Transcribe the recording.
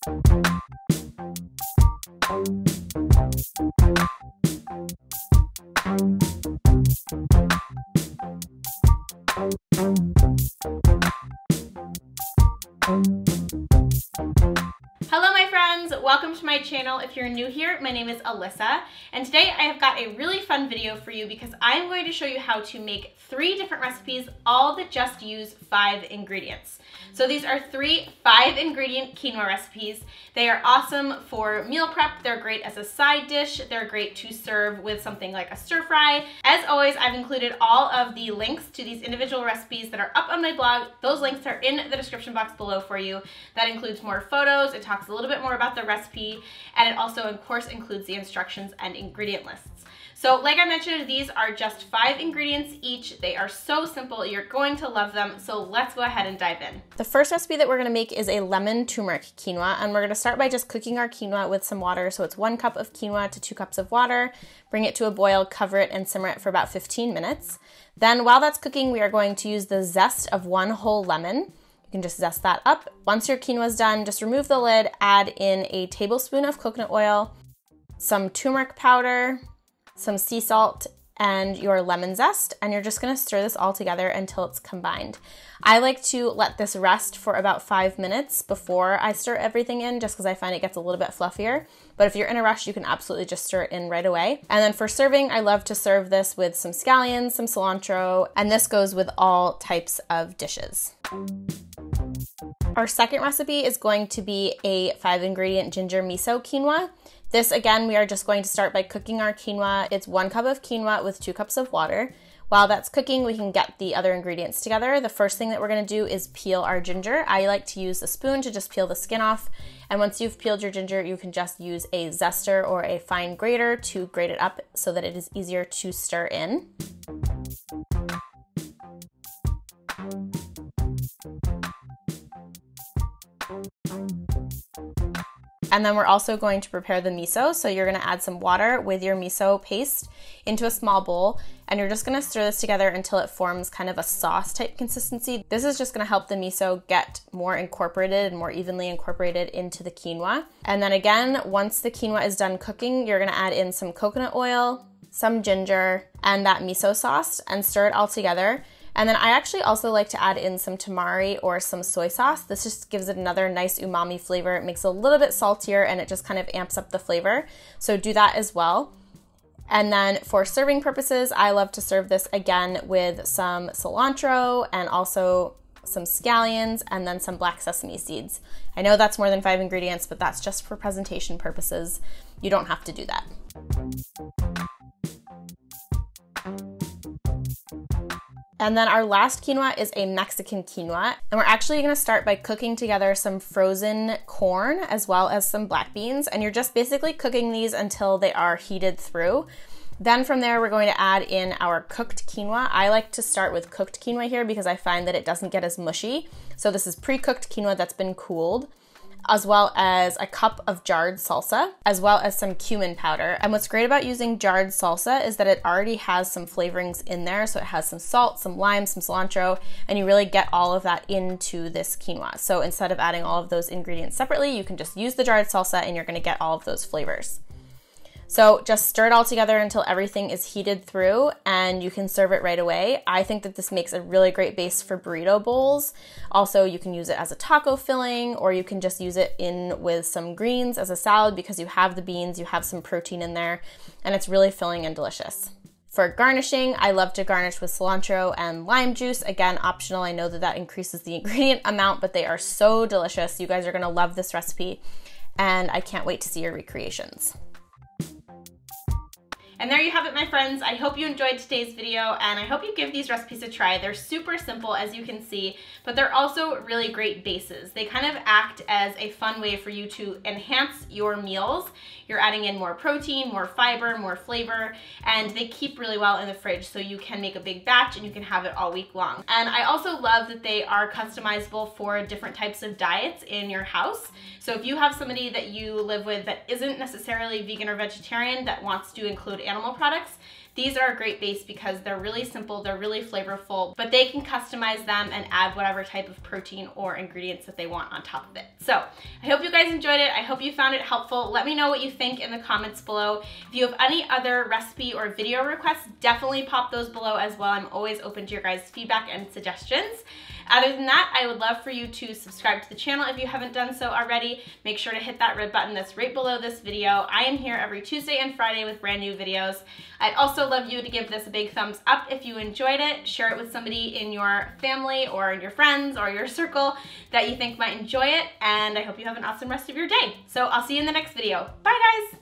Hello my friends, welcome to my channel. If you're new here, my name is Alyssa, and today I have got a really fun video for you because I'm going to show you how to make 3 different recipes, all that just use 5 ingredients. So these are 3 5-ingredient quinoa recipes. They are awesome for meal prep, they're great as a side dish, they're great to serve with something like a stir fry. As always, I've included all of the links to these individual recipes that are up on my blog. Those links are in the description box below for you. That includes more photos, it talks a little bit more about the recipe, and it also of course includes the instructions and ingredient lists. So like I mentioned, these are just 5 ingredients each. They are so simple, you're going to love them. So let's go ahead and dive in. The first recipe that we're gonna make is a lemon-turmeric quinoa, and we're gonna start by just cooking our quinoa with some water. So it's 1 cup of quinoa to 2 cups of water. Bring it to a boil, cover it, and simmer it for about 15 minutes. Then while that's cooking, we are going to use the zest of 1 whole lemon. You can just zest that up. Once your quinoa is done, just remove the lid, add in a tablespoon of coconut oil, some turmeric powder, some sea salt, and your lemon zest, and you're just gonna stir this all together until it's combined. I like to let this rest for about 5 minutes before I stir everything in, just because I find it gets a little bit fluffier. But if you're in a rush, you can absolutely just stir it in right away. And then for serving, I love to serve this with some scallions, some cilantro, and this goes with all types of dishes. Our second recipe is going to be a 5-ingredient ginger-miso quinoa. This, again, we are just going to start by cooking our quinoa. It's 1 cup of quinoa with 2 cups of water. While that's cooking, we can get the other ingredients together. The first thing that we're gonna do is peel our ginger. I like to use a spoon to just peel the skin off. And once you've peeled your ginger, you can just use a zester or a fine grater to grate it up so that it is easier to stir in. And then we're also going to prepare the miso. So you're gonna add some water with your miso paste into a small bowl, and you're just gonna stir this together until it forms kind of a sauce type consistency. This is just gonna help the miso get more incorporated and more evenly incorporated into the quinoa. And then again, once the quinoa is done cooking, you're gonna add in some coconut oil, some ginger, and that miso sauce, and stir it all together. And then I actually also like to add in some tamari or some soy sauce. This just gives it another nice umami flavor. It makes it a little bit saltier and it just kind of amps up the flavor. So do that as well. And then for serving purposes, I love to serve this again with some cilantro and also some scallions and then some black sesame seeds. I know that's more than 5 ingredients, but that's just for presentation purposes. You don't have to do that. And then our last quinoa is a Mexican quinoa. And we're actually gonna start by cooking together some frozen corn as well as some black beans. And you're just basically cooking these until they are heated through. Then from there, we're going to add in our cooked quinoa. I like to start with cooked quinoa here because I find that it doesn't get as mushy. So this is pre-cooked quinoa that's been cooled, as well as a cup of jarred salsa, as well as some cumin powder. And what's great about using jarred salsa is that it already has some flavorings in there. So it has some salt, some lime, some cilantro, and you really get all of that into this quinoa. So instead of adding all of those ingredients separately, you can just use the jarred salsa and you're gonna get all of those flavors. So just stir it all together until everything is heated through and you can serve it right away. I think that this makes a really great base for burrito bowls. Also, you can use it as a taco filling, or you can just use it in with some greens as a salad because you have the beans, you have some protein in there, and it's really filling and delicious. For garnishing, I love to garnish with cilantro and lime juice. Again, optional. I know that that increases the ingredient amount, but they are so delicious. You guys are gonna love this recipe, and I can't wait to see your recreations. And there you have it, my friends. I hope you enjoyed today's video, and I hope you give these recipes a try. They're super simple, as you can see, but they're also really great bases. They kind of act as a fun way for you to enhance your meals. You're adding in more protein, more fiber, more flavor, and they keep really well in the fridge, so you can make a big batch and you can have it all week long. And I also love that they are customizable for different types of diets in your house. So if you have somebody that you live with that isn't necessarily vegan or vegetarian that wants to include animal products, these are a great base because they're really simple, they're really flavorful, but they can customize them and add whatever type of protein or ingredients that they want on top of it. So I hope you guys enjoyed it. I hope you found it helpful. Let me know what you think in the comments below. If you have any other recipe or video requests, definitely pop those below as well. I'm always open to your guys' feedback and suggestions. Other than that, I would love for you to subscribe to the channel if you haven't done so already. Make sure to hit that red button that's right below this video. I am here every Tuesday and Friday with brand new videos. I'd also love you to give this a big thumbs up if you enjoyed it. Share it with somebody in your family or your friends or your circle that you think might enjoy it. And I hope you have an awesome rest of your day. So I'll see you in the next video. Bye guys!